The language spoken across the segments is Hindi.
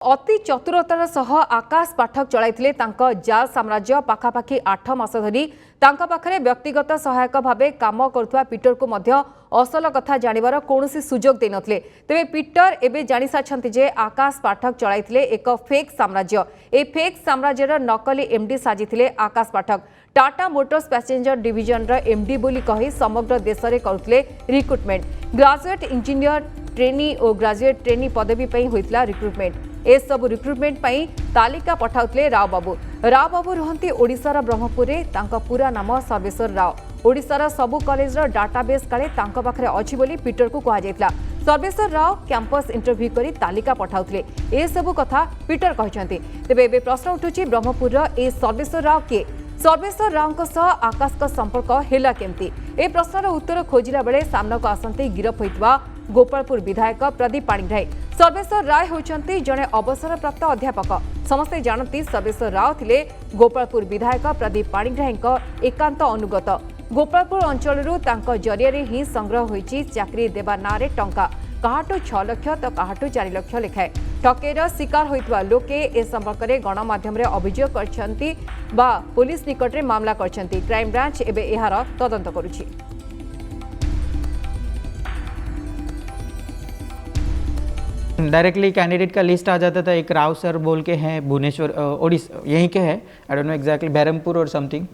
अति चतुरतार सह आकाश पाठक चलाइथिले तांको जाल साम्राज्य पाखापाखि 8 मास धरी तांका पाखरे व्यक्तिगत सहायक भावे काम करुवा पीटर को मध्य असल कथा जानिबार कोनोसी सुजोग दे नथले। तेबे पीटर एबे जानि साछंती जे आकाश पाठक चलाइथिले एक फेक साम्राज्य। ए फेक साम्राज्यर नकली एमडी साजिथिले आकाश पाठक। टाटा मोटर्स पैसेंजर डिविजन रा एमडी बोली कहि समग्र देश रे करुथिले रिक्रुटमेंट। ग्रेजुएट इंजीनियर ट्रेनी और ग्रेजुएट ट्रेनी पदवी पई होइतला रिक्रुटमेंट। ए सब रिक्रुटमेंट पई तालिका पठाउतले राव बाबू रहंती ओडिसार ब्रह्मपुर रे। तांका पूरा नाम सर्वेश्वर राव। ओडिसार सबु कॉलेज रो डाटाबेस काले तांका पाखरे अछि बोली पीटर को कहा जायतला। सर्वेश्वर राव कैंपस इंटरव्यू करी तालिका पठाउतले। ए सब कथा पीटर कहचंती। तेबे एबे प्रश्न उठुची ब्रह्मपुर रो ए सर्वेश्वर राव के सर्वेश्वर राव सह आकाश का संपर्क हेला केमती। ए प्रश्नर उत्तर खोजिला बेले सामना को आसंती गिरफ होइतबा गोपालपुर विधायक प्रदीप पाणिग्राही। सर्वेश्वर राय होचंती जने अवसरप्राप्त अध्यापक। समस्ते जानती सर्वेश्वर राव थिले गोपालपुर विधायक प्रदीप पाणिग्राही एकांत अनुगत। गोपालपुर अंचलरू तांको जरिया ही संग्रह होईची चाकरी देवा नारे टंका। काहाटू 6 लाख तो काहाटू 4 लाख लेखाए। ठकेर शिकार होइतबा लोके ए संपर्क में गणमाध्यम रे अभियोग करछंती बा पुलिस निकट रे मामला करछंती। क्राइम ब्रांच एबे एहार तदंत करूची। डायरेक्टली कैंडिडेट का लिस्ट आ जाता था। एक राव सर बोल के हैं भुवनेश्वर ओडिशा यहीं के हैं, I don't know exactly, Berhampur और समथिंग।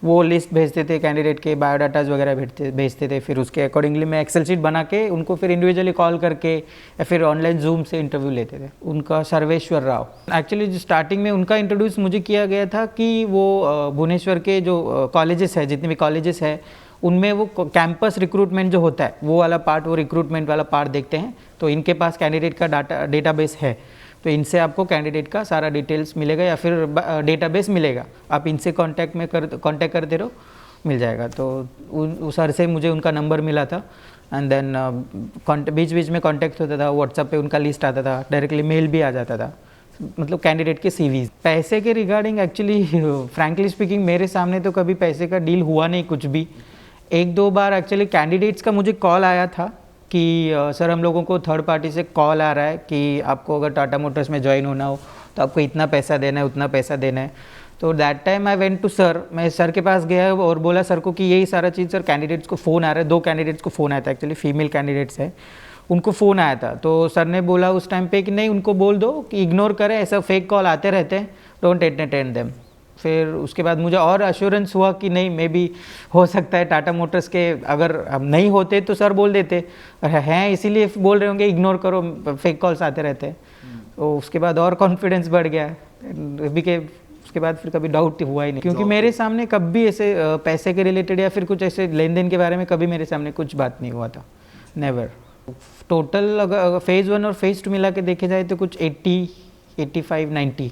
वो लिस्ट भेजते थे कैंडिडेट के, बायोडाटाज वगैरह भेजते थे। फिर उसके अकॉर्डिंगली मैं एक्सेल शीट बना के उनको फिर इंडिविजुअली कॉल करके या फिर ऑनलाइन जूम से इंटरव्यू लेते थे। उनका सर्वेश्वर राव एक्चुअली स्टार्टिंग में उनका इंट्रोड्यूस मुझे किया गया था कि वो भुवनेश्वर के जो कॉलेजेस है, जितने भी कॉलेजेस है उनमें वो कैंपस रिक्रूटमेंट जो होता है वो वाला पार्ट, वो रिक्रूटमेंट वाला पार्ट देखते हैं। तो इनके पास कैंडिडेट का डेटाबेस है, तो इनसे आपको कैंडिडेट का सारा डिटेल्स मिलेगा या फिर डेटाबेस मिलेगा। आप इनसे कांटेक्ट करते रहो, मिल जाएगा। तो उस सर से मुझे उनका नंबर मिला था एंड देन बीच बीच में कांटेक्ट होता था। व्हाट्सएप पे उनका लिस्ट आता था, डायरेक्टली मेल भी आ जाता था, मतलब कैंडिडेट के सीवीज। पैसे के रिगार्डिंग एक्चुअली फ्रैंकली स्पीकिंग मेरे सामने तो कभी पैसे का डील हुआ नहीं कुछ भी। एक दो बार एक्चुअली कैंडिडेट्स का मुझे कॉल आया था कि सर हम लोगों को थर्ड पार्टी से कॉल आ रहा है कि आपको अगर टाटा मोटर्स में ज्वाइन होना हो तो आपको इतना पैसा देना है, उतना पैसा देना है। तो that time I went to sir, मैं सर के पास गया और बोला सर को कि यही सारा चीज़ सर, कैंडिडेट्स को फ़ोन आ रहा है। 2 कैंडिडेट्स को फ़ोन आया था, एक्चुअली फीमेल कैंडिडेट्स है, उनको फ़ोन आया था। तो सर ने बोला उस टाइम पे कि नहीं, उनको बोल दो कि इग्नोर करें, ऐसा फेक कॉल आते रहते हैं, डोंट एंटरटेन देम। फिर उसके बाद मुझे और अश्योरेंस हुआ कि नहीं, मे बी हो सकता है टाटा मोटर्स के अगर हम नहीं होते तो सर बोल देते, हैं इसीलिए बोल रहे होंगे इग्नोर करो, फेक कॉल्स आते रहते हैं। तो उसके बाद और कॉन्फिडेंस बढ़ गया उसके बाद फिर कभी डाउट हुआ ही नहीं, क्योंकि मेरे सामने कभी ऐसे पैसे के रिलेटेड या फिर कुछ ऐसे लेन देन के बारे में कभी मेरे सामने कुछ बात नहीं हुआ था, नेवर। टोटल अगर फेज़ 1 और फेज़ 2 मिला के देखे जाए तो कुछ 80, 85, 90।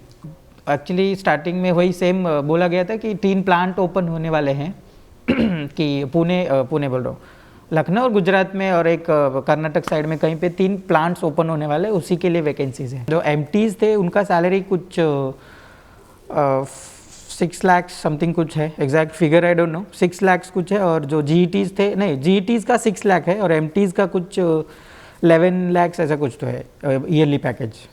एक्चुअली स्टार्टिंग में वही सेम बोला गया था कि 3 प्लांट ओपन होने वाले हैं कि पुणे बोल रहा हूँ, लखनऊ और गुजरात में और एक कर्नाटक साइड में कहीं पे 3 प्लांट्स ओपन होने वाले, उसी के लिए वैकेंसीज हैं। जो एमटीज थे उनका सैलरी कुछ 6 लाख समथिंग कुछ है, exact figure I don't no, 6 lakh कुछ है। और जो जीईटीज थे, नहीं जीईटीज का 6 लाख है और एमटीज का कुछ 11 लाख ऐसा कुछ तो है ईयरली पैकेज।